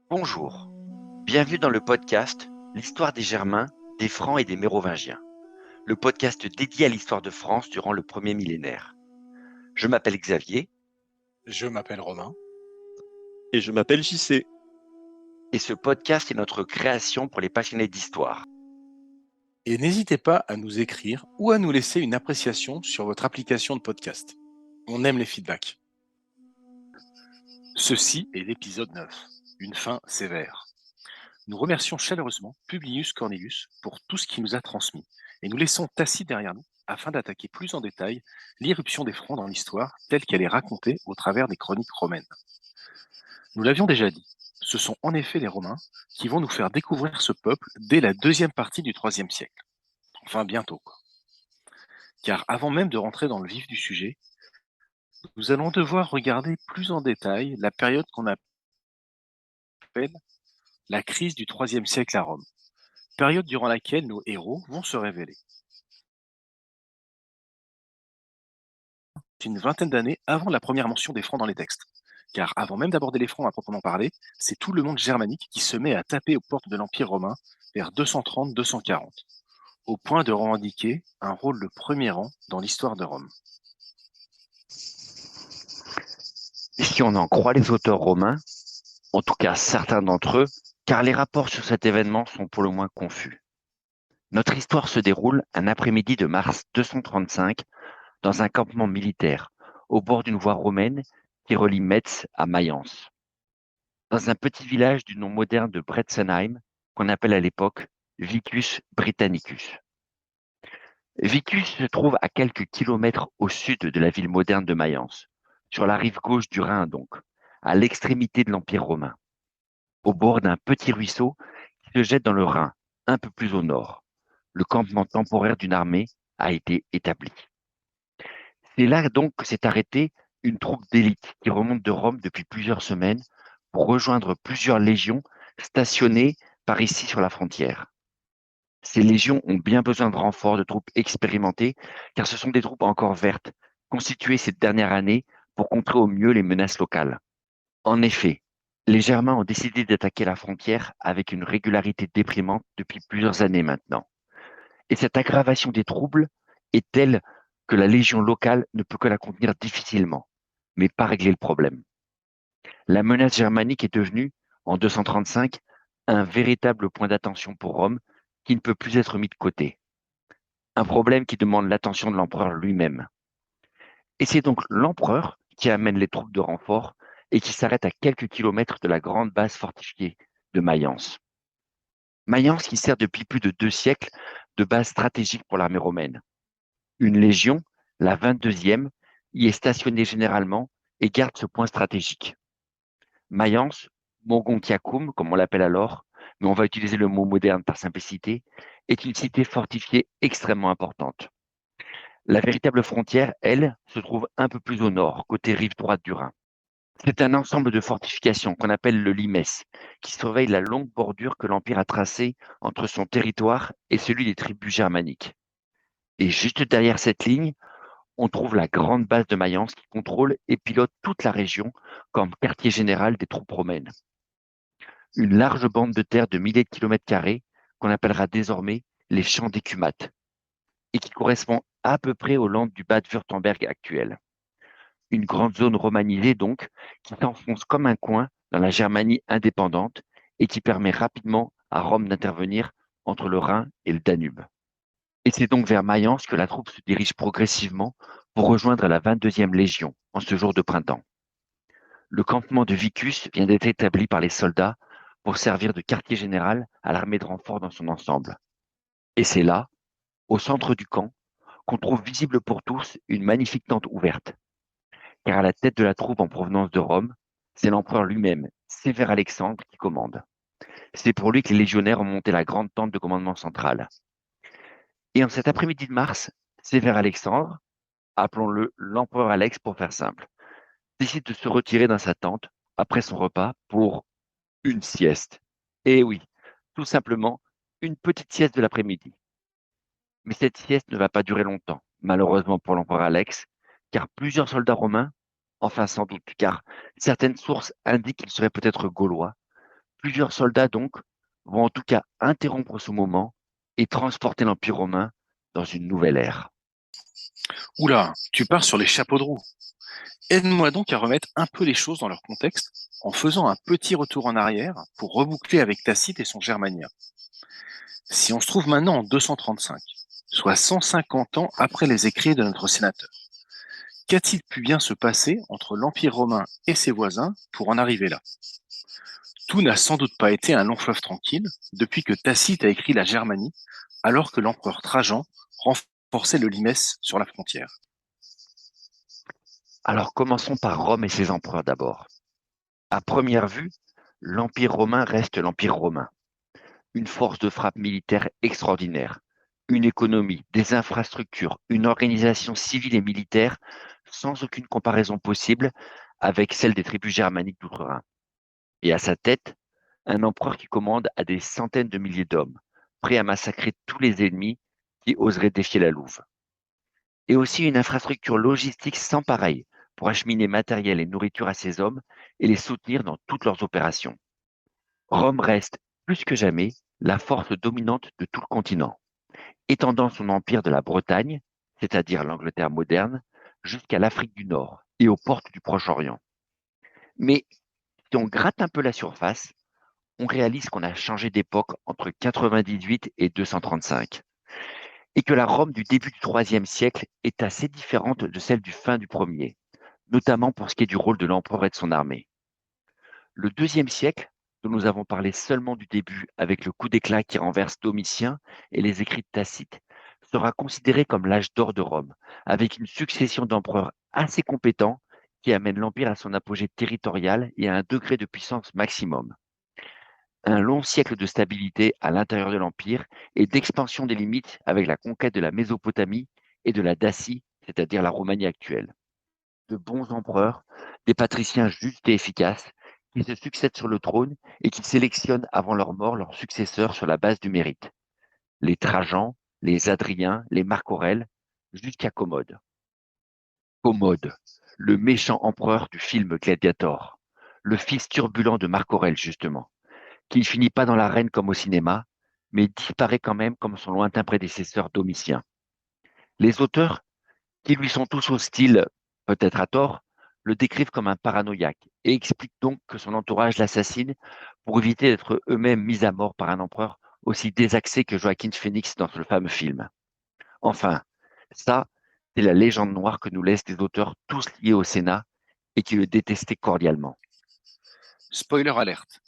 Bonjour, bienvenue dans le podcast L'histoire des Germains, des Francs et des Mérovingiens, le podcast dédié à l'histoire de France durant le premier millénaire. Je m'appelle Xavier Je m'appelle Romain. Et je m'appelle JC. et ce podcast est notre création pour les passionnés d'histoire. Et n'hésitez pas à nous écrire ou à nous laisser une appréciation sur votre application de podcast. On aime les feedbacks. Ceci est l'épisode 9, une fin sévère. Nous remercions chaleureusement Publius Cornelius pour tout ce qu'il nous a transmis et nous laissons Tacite derrière nous afin d'attaquer plus en détail l'irruption des Francs dans l'histoire telle qu'elle est racontée au travers des chroniques romaines. Nous l'avions déjà dit, ce sont en effet les Romains qui vont nous faire découvrir ce peuple dès la deuxième partie du IIIe siècle. Enfin bientôt, quoi. Car avant même de rentrer dans le vif du sujet, nous allons devoir regarder plus en détail la période qu'on appelle la crise du IIIe siècle à Rome, période durant laquelle nos héros vont se révéler. Une vingtaine d'années avant la première mention des Francs dans les textes. Car avant même d'aborder les Francs à proprement parler, c'est tout le monde germanique qui se met à taper aux portes de l'Empire romain vers 230-240, au point de revendiquer un rôle de premier rang dans l'histoire de Rome. Et si on en croit les auteurs romains, en tout cas certains d'entre eux, car les rapports sur cet événement sont pour le moins confus. Notre histoire se déroule un après-midi de mars 235 dans un campement militaire au bord d'une voie romaine qui relie Metz à Mayence, dans un petit village du nom moderne de Bretzenheim, qu'on appelle à l'époque Vicus Britannicus. Vicus se trouve à quelques kilomètres au sud de la ville moderne de Mayence, sur la rive gauche du Rhin donc, à l'extrémité de l'Empire romain, au bord d'un petit ruisseau qui se jette dans le Rhin, un peu plus au nord. Le campement temporaire d'une armée a été établi. C'est là donc que s'est arrêtée une troupe d'élite qui remonte de Rome depuis plusieurs semaines pour rejoindre plusieurs légions stationnées par ici sur la frontière. Ces légions ont bien besoin de renforts de troupes expérimentées, car ce sont des troupes encore vertes, constituées cette dernière année pour contrer au mieux les menaces locales. En effet, les Germains ont décidé d'attaquer la frontière avec une régularité déprimante depuis plusieurs années maintenant. Et cette aggravation des troubles est telle que la légion locale ne peut que la contenir difficilement, mais pas régler le problème. La menace germanique est devenue, en 235, un véritable point d'attention pour Rome qui ne peut plus être mis de côté. Un problème qui demande l'attention de l'empereur lui-même. Et c'est donc l'empereur qui amène les troupes de renfort et qui s'arrête à quelques kilomètres de la grande base fortifiée de Mayence. Mayence qui sert depuis plus de 2 siècles de base stratégique pour l'armée romaine. Une légion, la 22e, y est stationnée généralement et garde ce point stratégique. Mayence, Mogontiacum, comme on l'appelle alors, mais on va utiliser le mot moderne par simplicité, est une cité fortifiée extrêmement importante. La véritable frontière, elle, se trouve un peu plus au nord, côté rive droite du Rhin. C'est un ensemble de fortifications qu'on appelle le limes, qui surveille la longue bordure que l'Empire a tracée entre son territoire et celui des tribus germaniques. Et juste derrière cette ligne, on trouve la grande base de Mayence qui contrôle et pilote toute la région comme quartier général des troupes romaines. Une large bande de terre de milliers de kilomètres carrés qu'on appellera désormais les champs d'écumates et qui correspond à peu près aux landes du Bade-Wurtemberg actuel. Une grande zone romanisée donc qui s'enfonce comme un coin dans la Germanie indépendante et qui permet rapidement à Rome d'intervenir entre le Rhin et le Danube. Et c'est donc vers Mayence que la troupe se dirige progressivement pour rejoindre la 22e Légion en ce jour de printemps. Le campement de Vicus vient d'être établi par les soldats pour servir de quartier général à l'armée de renfort dans son ensemble. Et c'est là, au centre du camp, qu'on trouve visible pour tous une magnifique tente ouverte. Car à la tête de la troupe en provenance de Rome, c'est l'empereur lui-même, Sévère Alexandre, qui commande. C'est pour lui que les légionnaires ont monté la grande tente de commandement central. Et en cet après-midi de mars, Sévère Alexandre, appelons-le l'empereur Alex pour faire simple, décide de se retirer dans sa tente après son repas pour une sieste. Et oui, tout simplement une petite sieste de l'après-midi. Mais cette sieste ne va pas durer longtemps, malheureusement pour l'empereur Alex, car plusieurs soldats romains, enfin sans doute, car certaines sources indiquent qu'ils seraient peut-être gaulois, plusieurs soldats donc vont en tout cas interrompre ce moment et transporter l'Empire romain dans une nouvelle ère. Oula, tu pars sur les chapeaux de roue. Aide-moi donc à remettre un peu les choses dans leur contexte en faisant un petit retour en arrière pour reboucler avec Tacite et son Germania. Si on se trouve maintenant en 235, soit 150 ans après les écrits de notre sénateur, qu'a-t-il pu bien se passer entre l'Empire romain et ses voisins pour en arriver là? Tout n'a sans doute pas été un long fleuve tranquille depuis que Tacite a écrit la Germanie, alors que l'empereur Trajan renforçait le limès sur la frontière. Alors commençons par Rome et ses empereurs d'abord. À première vue, l'Empire romain reste l'Empire romain. Une force de frappe militaire extraordinaire, une économie, des infrastructures, une organisation civile et militaire sans aucune comparaison possible avec celle des tribus germaniques d'outre-Rhin. Et à sa tête, un empereur qui commande à des centaines de milliers d'hommes, prêt à massacrer tous les ennemis qui oseraient défier la louve. Et aussi une infrastructure logistique sans pareille pour acheminer matériel et nourriture à ses hommes et les soutenir dans toutes leurs opérations. Rome reste, plus que jamais, la force dominante de tout le continent, étendant son empire de la Bretagne, c'est-à-dire l'Angleterre moderne, jusqu'à l'Afrique du Nord et aux portes du Proche-Orient. Mais si on gratte un peu la surface, on réalise qu'on a changé d'époque entre 98 et 235, et que la Rome du début du IIIe siècle est assez différente de celle du fin du premier, notamment pour ce qui est du rôle de l'empereur et de son armée. Le deuxième siècle, dont nous avons parlé seulement du début avec le coup d'éclat qui renverse Domitien et les écrits de Tacite, sera considéré comme l'âge d'or de Rome, avec une succession d'empereurs assez compétents qui amènent l'Empire à son apogée territorial et à un degré de puissance maximum. Un long siècle de stabilité à l'intérieur de l'Empire et d'expansion des limites avec la conquête de la Mésopotamie et de la Dacie, c'est-à-dire la Roumanie actuelle. De bons empereurs, des patriciens justes et efficaces, qui se succèdent sur le trône et qui sélectionnent avant leur mort leurs successeurs sur la base du mérite. Les Trajans, les Hadriens, les Marc Aurèle, jusqu'à Commode. Commode, le méchant empereur du film Gladiator, le fils turbulent de Marc Aurèle justement, qui ne finit pas dans l'arène comme au cinéma, mais disparaît quand même comme son lointain prédécesseur Domitien. Les auteurs, qui lui sont tous hostiles, peut-être à tort, le décrivent comme un paranoïaque et expliquent donc que son entourage l'assassine pour éviter d'être eux-mêmes mis à mort par un empereur aussi désaxé que Joaquin Phoenix dans le fameux film. Enfin, ça, c'est la légende noire que nous laissent des auteurs tous liés au Sénat et qui le détestaient cordialement. Spoiler alerte,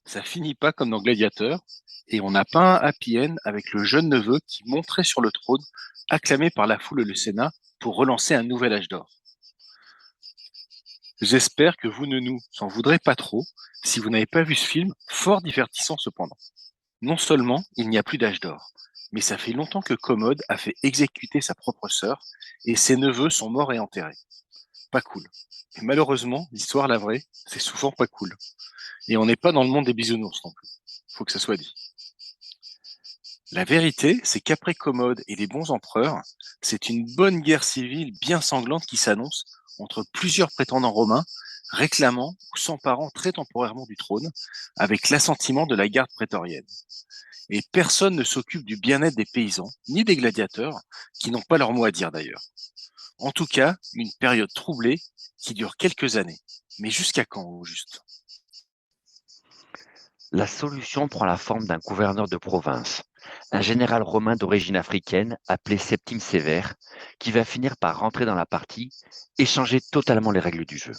ça finit pas comme dans Gladiator, et on n'a pas un happy end avec le jeune neveu qui monterait sur le trône, acclamé par la foule et le Sénat, pour relancer un nouvel âge d'or. J'espère que vous ne nous en voudrez pas trop si vous n'avez pas vu ce film, fort divertissant cependant. Non seulement il n'y a plus d'âge d'or, mais ça fait longtemps que Commode a fait exécuter sa propre sœur et ses neveux sont morts et enterrés. Pas cool. Et malheureusement, l'histoire, la vraie, c'est souvent pas cool. Et on n'est pas dans le monde des bisounours non plus. Faut que ça soit dit. La vérité, c'est qu'après Commode et les bons empereurs, c'est une bonne guerre civile bien sanglante qui s'annonce entre plusieurs prétendants romains réclamant ou s'emparant très temporairement du trône avec l'assentiment de la garde prétorienne. Et personne ne s'occupe du bien-être des paysans, ni des gladiateurs, qui n'ont pas leur mot à dire d'ailleurs. En tout cas, une période troublée qui dure quelques années. Mais jusqu'à quand au juste? La solution prend la forme d'un gouverneur de province, un général romain d'origine africaine appelé Septime Sévère, qui va finir par rentrer dans la partie et changer totalement les règles du jeu.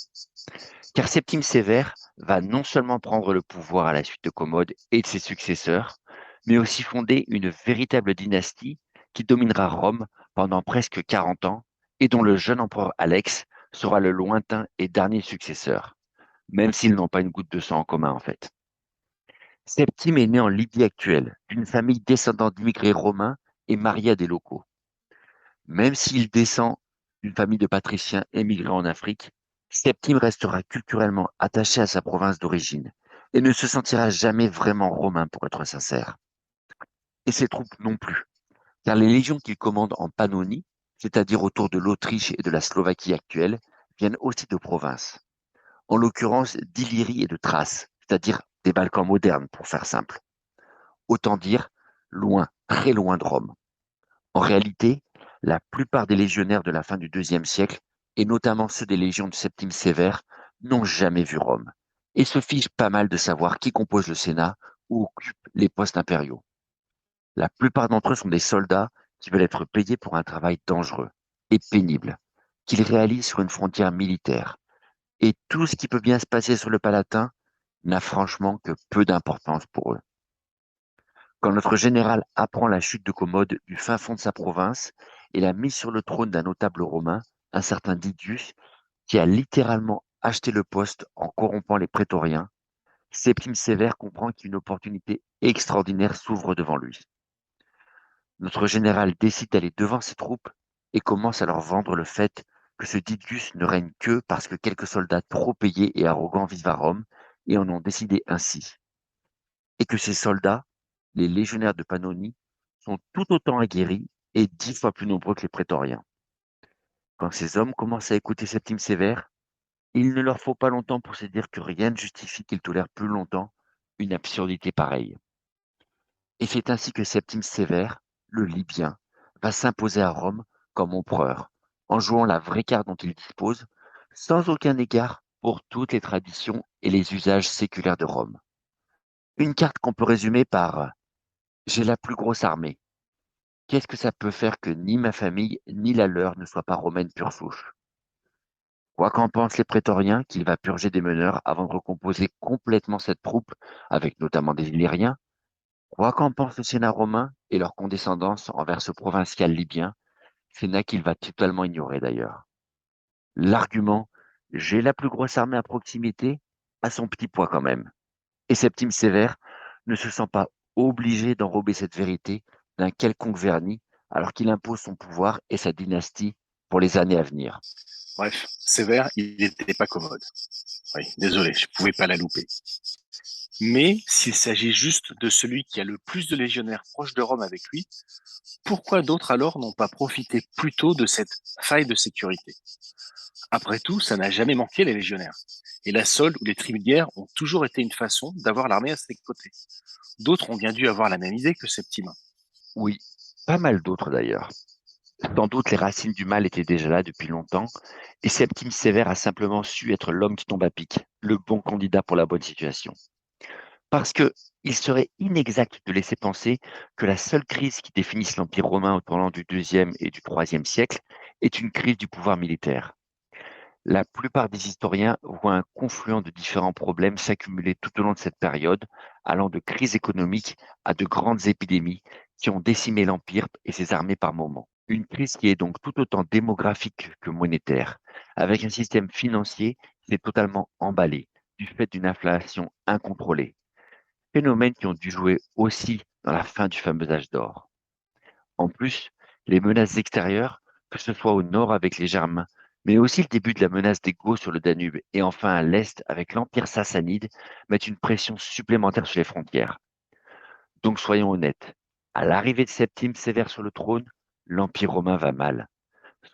Car Septime Sévère va non seulement prendre le pouvoir à la suite de Commode et de ses successeurs, mais aussi fonder une véritable dynastie qui dominera Rome pendant presque 40 ans et dont le jeune empereur Alex sera le lointain et dernier successeur, même s'ils n'ont pas une goutte de sang en commun en fait. Septime est né en Libye actuelle, d'une famille descendante d'immigrés romains et marié à des locaux. Même s'il descend d'une famille de patriciens émigrés en Afrique, Septime restera culturellement attaché à sa province d'origine et ne se sentira jamais vraiment romain pour être sincère. Et ses troupes non plus, car les légions qu'il commande en Pannonie, c'est-à-dire autour de l'Autriche et de la Slovaquie actuelle, viennent aussi de province, en l'occurrence d'Illyrie et de Thrace, c'est-à-dire des Balkans modernes pour faire simple. Autant dire loin, très loin de Rome. En réalité, la plupart des légionnaires de la fin du IIe siècle, et notamment ceux des légions de Septime Sévère, n'ont jamais vu Rome, et se fichent pas mal de savoir qui compose le Sénat ou occupe les postes impériaux. La plupart d'entre eux sont des soldats qui veulent être payés pour un travail dangereux et pénible, qu'ils réalisent sur une frontière militaire. Et tout ce qui peut bien se passer sur le Palatin n'a franchement que peu d'importance pour eux. Quand notre général apprend la chute de Commode du fin fond de sa province et la mise sur le trône d'un notable romain, un certain Didius, qui a littéralement acheté le poste en corrompant les prétoriens, Septime Sévère comprend qu'une opportunité extraordinaire s'ouvre devant lui. Notre général décide d'aller devant ses troupes et commence à leur vendre le fait que ce Didius ne règne que parce que quelques soldats trop payés et arrogants vivent à Rome et en ont décidé ainsi, et que ces soldats, les légionnaires de Pannonie, sont tout autant aguerris et 10 fois plus nombreux que les prétoriens. Quand ces hommes commencent à écouter Septime Sévère, il ne leur faut pas longtemps pour se dire que rien ne justifie qu'ils tolèrent plus longtemps une absurdité pareille. Et c'est ainsi que Septime Sévère, le Libyen, va s'imposer à Rome comme empereur, en jouant la vraie carte dont il dispose, sans aucun égard pour toutes les traditions et les usages séculaires de Rome. Une carte qu'on peut résumer par j'ai la plus grosse armée. Qu'est-ce que ça peut faire que ni ma famille ni la leur ne soient pas romaines pure souche? Quoi qu'en pensent les prétoriens, qu'il va purger des meneurs avant de recomposer complètement cette troupe, avec notamment des Illyriens, quoi qu'en pense le Sénat romain et leur condescendance envers ce provincial libyen, Sénat qu'il va totalement ignorer d'ailleurs. L'argument j'ai la plus grosse armée à proximité a son petit poids quand même. Et Septime Sévère ne se sent pas obligé d'enrober cette vérité d'un quelconque vernis alors qu'il impose son pouvoir et sa dynastie pour les années à venir. Bref, Sévère, il n'était pas commode. Oui, désolé, je pouvais pas la louper. Mais s'il s'agit juste de celui qui a le plus de légionnaires proches de Rome avec lui, pourquoi d'autres alors n'ont pas profité plus tôt de cette faille de sécurité? Après tout, ça n'a jamais manqué les légionnaires. Et la solde ou les tribunaires ont toujours été une façon d'avoir l'armée à ses côtés. D'autres ont bien dû avoir la même idée que Septime. Oui, pas mal d'autres d'ailleurs. Sans doute les racines du mal étaient déjà là depuis longtemps, et Septime Sévère a simplement su être l'homme qui tombe à pic, le bon candidat pour la bonne situation. Parce que il serait inexact de laisser penser que la seule crise qui définisse l'Empire romain au tournant du IIe et du IIIe siècle est une crise du pouvoir militaire. La plupart des historiens voient un confluent de différents problèmes s'accumuler tout au long de cette période, allant de crises économiques à de grandes épidémies qui ont décimé l'Empire et ses armées par moments. Une crise qui est donc tout autant démographique que monétaire, avec un système financier qui est totalement emballé du fait d'une inflation incontrôlée. Phénomènes qui ont dû jouer aussi dans la fin du fameux âge d'or. En plus, les menaces extérieures, que ce soit au nord avec les Germains, mais aussi le début de la menace des Goths sur le Danube et enfin à l'est avec l'Empire sassanide, mettent une pression supplémentaire sur les frontières. Donc soyons honnêtes, à l'arrivée de Septime Sévère sur le trône, l'Empire romain va mal.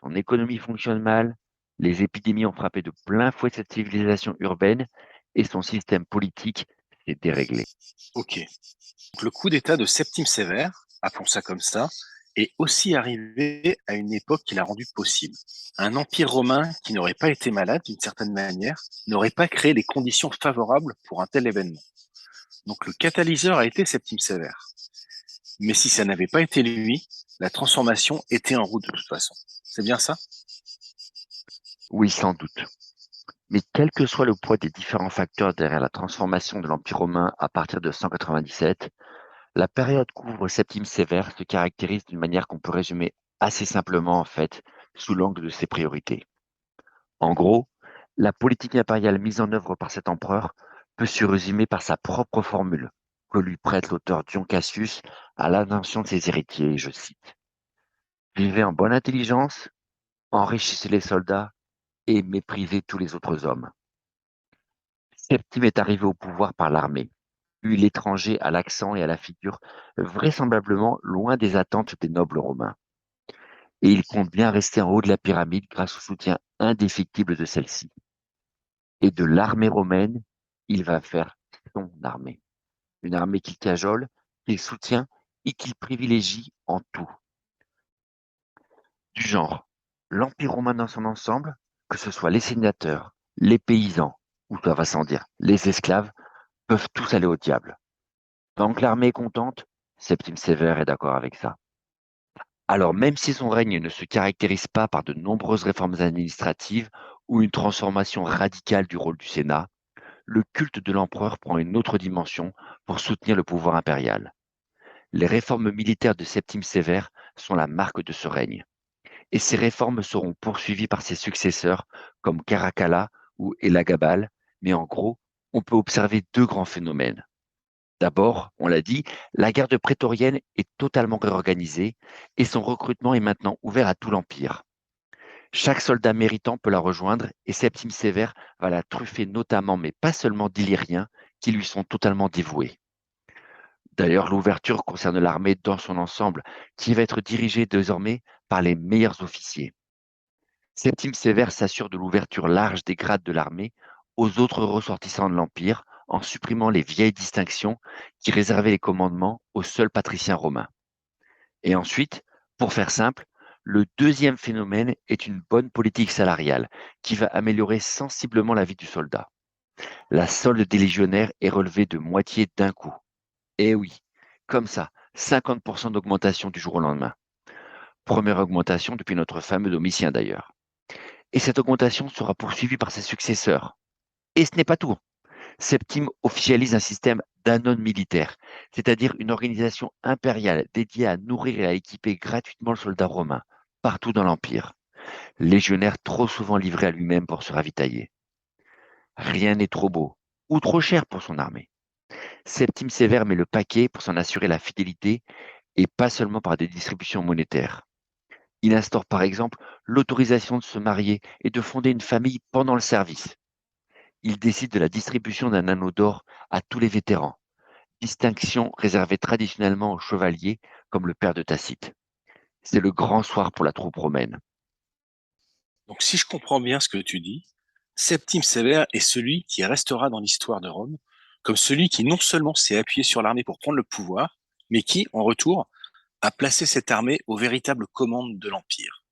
Son économie fonctionne mal, les épidémies ont frappé de plein fouet cette civilisation urbaine et son système politique s'est déréglé. Ok. Donc, le coup d'État de Septime Sévère, appelons ça comme ça, est aussi arrivé à une époque qui l'a rendu possible. Un empire romain qui n'aurait pas été malade d'une certaine manière n'aurait pas créé les conditions favorables pour un tel événement. Donc le catalyseur a été Septime Sévère. Mais si ça n'avait pas été lui, la transformation était en route de toute façon. C'est bien ça? Oui, sans doute. Mais quel que soit le poids des différents facteurs derrière la transformation de l'Empire romain à partir de 197, la période qu'ouvre Septime Sévère se caractérise d'une manière qu'on peut résumer assez simplement en fait, sous l'angle de ses priorités. En gros, la politique impériale mise en œuvre par cet empereur peut se résumer par sa propre formule, que lui prête l'auteur Dion Cassius à l'intention de ses héritiers, je cite. Vivez en bonne intelligence, enrichissez les soldats et méprisez tous les autres hommes. Septime est arrivé au pouvoir par l'armée, puis l'étranger à l'accent et à la figure vraisemblablement loin des attentes des nobles romains. Et il compte bien rester en haut de la pyramide grâce au soutien indéfectible de celle-ci. Et de l'armée romaine, il va faire son armée. Une armée qu'il cajole, qu'il soutient et qu'il privilégie en tout. Du genre, l'Empire romain dans son ensemble, que ce soit les sénateurs, les paysans, ou ça va sans dire, les esclaves, peuvent tous aller au diable. Tant que l'armée est contente, Septime Sévère est d'accord avec ça. Alors même si son règne ne se caractérise pas par de nombreuses réformes administratives ou une transformation radicale du rôle du Sénat, le culte de l'empereur prend une autre dimension pour soutenir le pouvoir impérial. Les réformes militaires de Septime Sévère sont la marque de ce règne. Et ces réformes seront poursuivies par ses successeurs comme Caracalla ou Elagabal, mais en gros, on peut observer deux grands phénomènes. D'abord, on l'a dit, la garde prétorienne est totalement réorganisée et son recrutement est maintenant ouvert à tout l'Empire. Chaque soldat méritant peut la rejoindre et Septime Sévère va la truffer notamment, mais pas seulement d'Illyriens qui lui sont totalement dévoués. D'ailleurs, l'ouverture concerne l'armée dans son ensemble, qui va être dirigée désormais par les meilleurs officiers. Septime Sévère s'assure de l'ouverture large des grades de l'armée aux autres ressortissants de l'Empire en supprimant les vieilles distinctions qui réservaient les commandements aux seuls patriciens romains. Et ensuite, pour faire simple, le deuxième phénomène est une bonne politique salariale qui va améliorer sensiblement la vie du soldat. La solde des légionnaires est relevée de moitié d'un coup. Eh oui, comme ça, 50% d'augmentation du jour au lendemain. Première augmentation depuis notre fameux Domitien d'ailleurs. Et cette augmentation sera poursuivie par ses successeurs. Et ce n'est pas tout. Septime officialise un système d'annone militaire, c'est-à-dire une organisation impériale dédiée à nourrir et à équiper gratuitement le soldat romain, partout dans l'Empire. Légionnaire trop souvent livré à lui-même pour se ravitailler. Rien n'est trop beau ou trop cher pour son armée. Septime Sévère met le paquet pour s'en assurer la fidélité et pas seulement par des distributions monétaires. Il instaure par exemple l'autorisation de se marier et de fonder une famille pendant le service. Il décide de la distribution d'un anneau d'or à tous les vétérans, distinction réservée traditionnellement aux chevaliers comme le père de Tacite. C'est le grand soir pour la troupe romaine. Donc, si je comprends bien ce que tu dis, Septime Sévère est celui qui restera dans l'histoire de Rome comme celui qui non seulement s'est appuyé sur l'armée pour prendre le pouvoir, mais qui, en retour, a placé cette armée aux véritables commandes de l'Empire.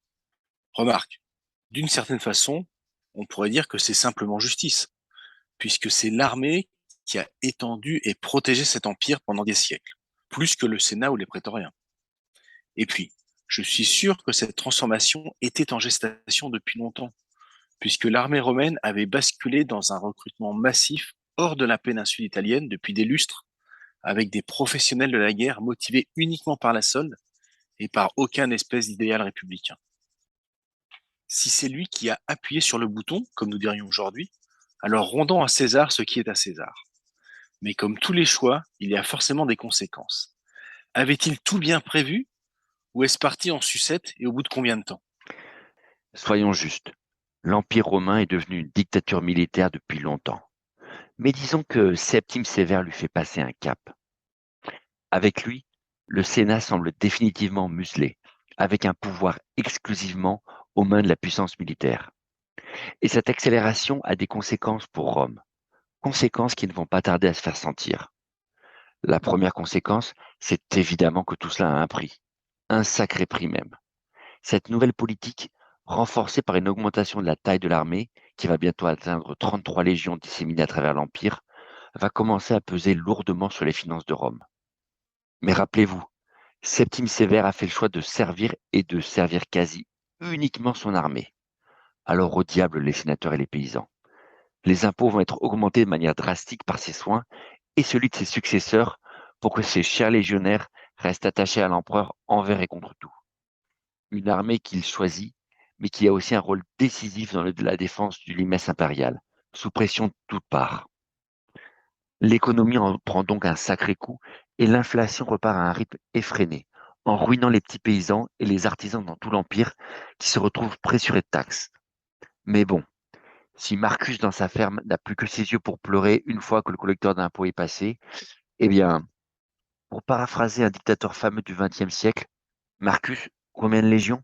Remarque, d'une certaine façon, on pourrait dire que c'est simplement justice, puisque c'est l'armée qui a étendu et protégé cet empire pendant des siècles, plus que le Sénat ou les prétoriens. Et puis, je suis sûr que cette transformation était en gestation depuis longtemps, puisque l'armée romaine avait basculé dans un recrutement massif hors de la péninsule italienne depuis des lustres, avec des professionnels de la guerre motivés uniquement par la solde et par aucun espèce d'idéal républicain. Si c'est lui qui a appuyé sur le bouton, comme nous dirions aujourd'hui, alors rendons à César ce qui est à César. Mais comme tous les choix, il y a forcément des conséquences. Avait-il tout bien prévu ou est-ce parti en sucette et au bout de combien de temps? Soyons justes, l'Empire romain est devenu une dictature militaire depuis longtemps. Mais disons que Septime Sévère lui fait passer un cap. Avec lui, le Sénat semble définitivement muselé, avec un pouvoir exclusivement aux mains de la puissance militaire. Et cette accélération a des conséquences pour Rome, conséquences qui ne vont pas tarder à se faire sentir. La première conséquence, c'est évidemment que tout cela a un prix, un sacré prix même. Cette nouvelle politique, renforcée par une augmentation de la taille de l'armée, qui va bientôt atteindre 33 légions disséminées à travers l'Empire, va commencer à peser lourdement sur les finances de Rome. Mais rappelez-vous, Septime Sévère a fait le choix de servir et de servir quasi uniquement son armée. Alors au diable les sénateurs et les paysans. Les impôts vont être augmentés de manière drastique par ses soins et celui de ses successeurs pour que ces chers légionnaires restent attachés à l'empereur envers et contre tout. Une armée qu'il choisit, mais qui a aussi un rôle décisif dans la défense du limes impérial, sous pression de toutes parts. L'économie en prend donc un sacré coup et l'inflation repart à un rythme effréné, en ruinant les petits paysans et les artisans dans tout l'Empire qui se retrouvent pressurés de taxes. Mais bon, Si Marcus, dans sa ferme, n'a plus que ses yeux pour pleurer une fois que le collecteur d'impôts est passé, eh bien, pour paraphraser un dictateur fameux du XXe siècle, Marcus, combien de légions?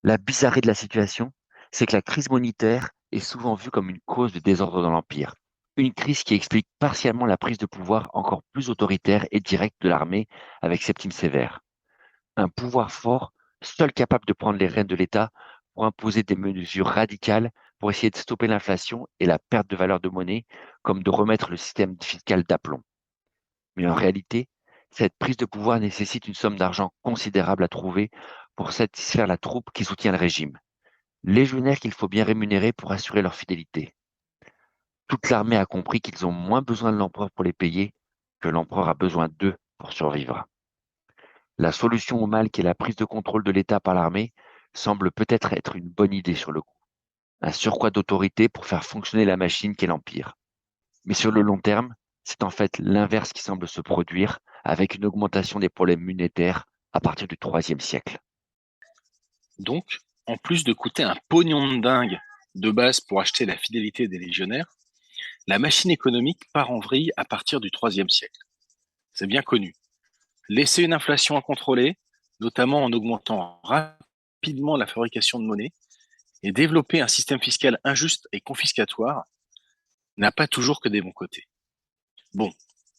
La bizarrerie de la situation, c'est que la crise monétaire est souvent vue comme une cause de désordre dans l'Empire. Une crise qui explique partiellement la prise de pouvoir encore plus autoritaire et directe de l'armée avec Septime Sévère. Un pouvoir fort, seul capable de prendre les rênes de l'État pour imposer des mesures radicales pour essayer de stopper l'inflation et la perte de valeur de monnaie, comme de remettre le système fiscal d'aplomb. Mais en réalité, cette prise de pouvoir nécessite une somme d'argent considérable à trouver pour satisfaire la troupe qui soutient le régime. Légionnaires qu'il faut bien rémunérer pour assurer leur fidélité. Toute l'armée a compris qu'ils ont moins besoin de l'empereur pour les payer que l'empereur a besoin d'eux pour survivre. La solution au mal qui est la prise de contrôle de l'État par l'armée semble peut-être être une bonne idée sur le coup. Un surcroît d'autorité pour faire fonctionner la machine qu'est l'Empire. Mais sur le long terme, c'est en fait l'inverse qui semble se produire avec une augmentation des problèmes monétaires à partir du IIIe siècle. Donc, en plus de coûter un pognon de dingue de base pour acheter la fidélité des légionnaires, la machine économique part en vrille à partir du IIIe siècle. C'est bien connu. Laisser une inflation incontrôlée, notamment en augmentant rapidement la fabrication de monnaie, et développer un système fiscal injuste et confiscatoire n'a pas toujours que des bons côtés. Bon,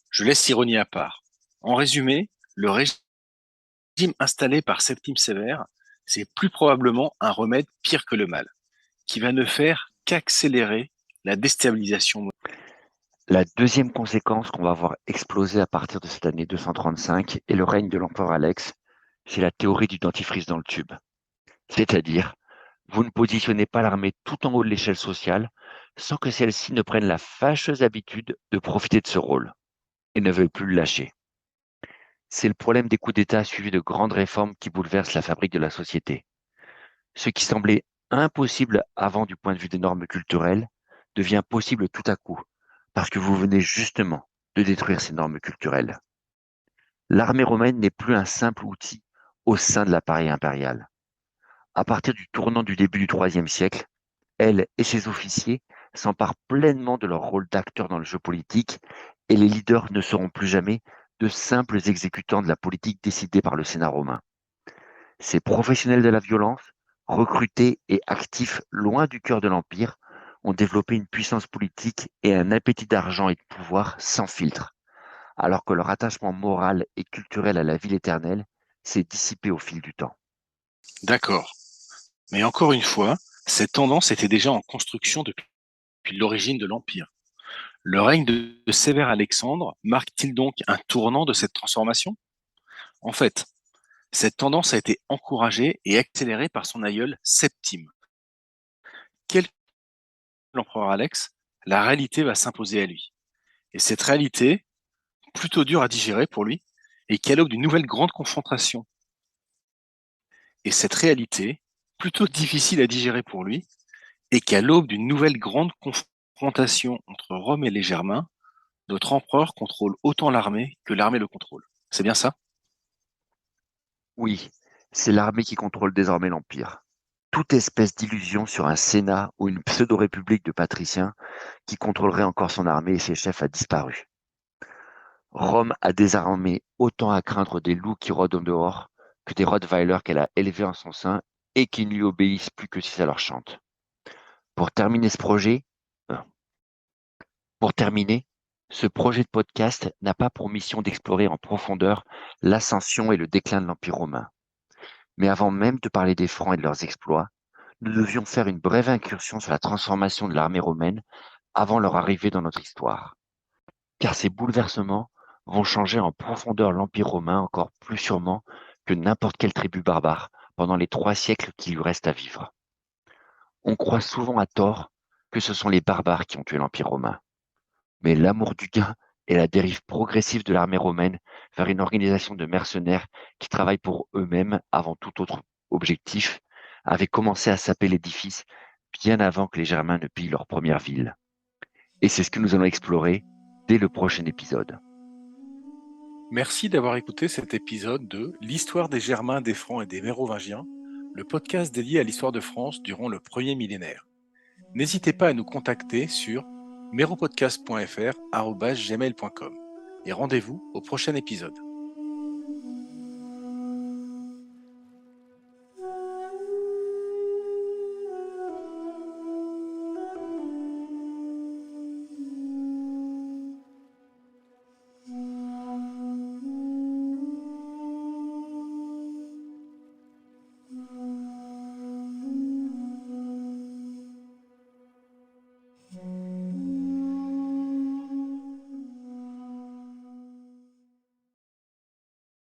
je laisse l'ironie à part. En résumé, le régime installé par Septime Sévère, c'est plus probablement un remède pire que le mal, qui va ne faire qu'accélérer la déstabilisation. La deuxième conséquence qu'on va voir exploser à partir de cette année 235 est le règne de l'empereur Alex, c'est la théorie du dentifrice dans le tube. C'est-à-dire, vous ne positionnez pas l'armée tout en haut de l'échelle sociale sans que celle-ci ne prenne la fâcheuse habitude de profiter de ce rôle et ne veuille plus le lâcher. C'est le problème des coups d'État suivis de grandes réformes qui bouleversent la fabrique de la société. Ce qui semblait impossible avant du point de vue des normes culturelles devient possible tout à coup, parce que vous venez justement de détruire ces normes culturelles. L'armée romaine n'est plus un simple outil au sein de l'appareil impérial. À partir du tournant du début du IIIe siècle, elle et ses officiers s'emparent pleinement de leur rôle d'acteurs dans le jeu politique et les leaders ne seront plus jamais de simples exécutants de la politique décidée par le Sénat romain. Ces professionnels de la violence, recrutés et actifs loin du cœur de l'Empire, ont développé une puissance politique et un appétit d'argent et de pouvoir sans filtre, alors que leur attachement moral et culturel à la ville éternelle s'est dissipé au fil du temps. D'accord. Mais encore une fois, cette tendance était déjà en construction depuis l'origine de l'Empire. Le règne de Sévère Alexandre marque-t-il donc un tournant de cette transformation? En fait, cette tendance a été encouragée et accélérée par son aïeul Septime. Quel que soit l'empereur Alex, la réalité va s'imposer à lui. Et cette réalité, plutôt dure à digérer pour lui, est qu'à l'aube d'une nouvelle grande confrontation. Et cette réalité, plutôt difficile à digérer pour lui, est qu'à l'aube d'une nouvelle grande confrontation entre Rome et les Germains, notre empereur contrôle autant l'armée que l'armée le contrôle. C'est bien ça? Oui, c'est l'armée qui contrôle désormais l'Empire. Toute espèce d'illusion sur un Sénat ou une pseudo-république de patriciens qui contrôlerait encore son armée et ses chefs a disparu. Rome a désormais autant à craindre des loups qui rôdent en dehors que des Rottweilers qu'elle a élevés en son sein et qui ne lui obéissent plus que si ça leur chante. Pour terminer ce projet, euh, pour terminer, ce projet de podcast n'a pas pour mission d'explorer en profondeur l'ascension et le déclin de l'Empire romain. Mais avant même de parler des Francs et de leurs exploits, nous devions faire une brève incursion sur la transformation de l'armée romaine avant leur arrivée dans notre histoire. Car ces bouleversements vont changer en profondeur l'Empire romain encore plus sûrement que n'importe quelle tribu barbare pendant les 3 siècles qui lui restent à vivre. On croit souvent à tort que ce sont les barbares qui ont tué l'Empire romain. Mais l'amour du gain et la dérive progressive de l'armée romaine vers une organisation de mercenaires qui travaillent pour eux-mêmes avant tout autre objectif avaient commencé à saper l'édifice bien avant que les Germains ne pillent leur première ville. Et c'est ce que nous allons explorer dès le prochain épisode. Merci d'avoir écouté cet épisode de L'histoire des Germains, des Francs et des Mérovingiens, le podcast dédié à l'histoire de France durant le premier millénaire. N'hésitez pas à nous contacter sur meropodcast.fr@gmail.com et rendez-vous au prochain épisode.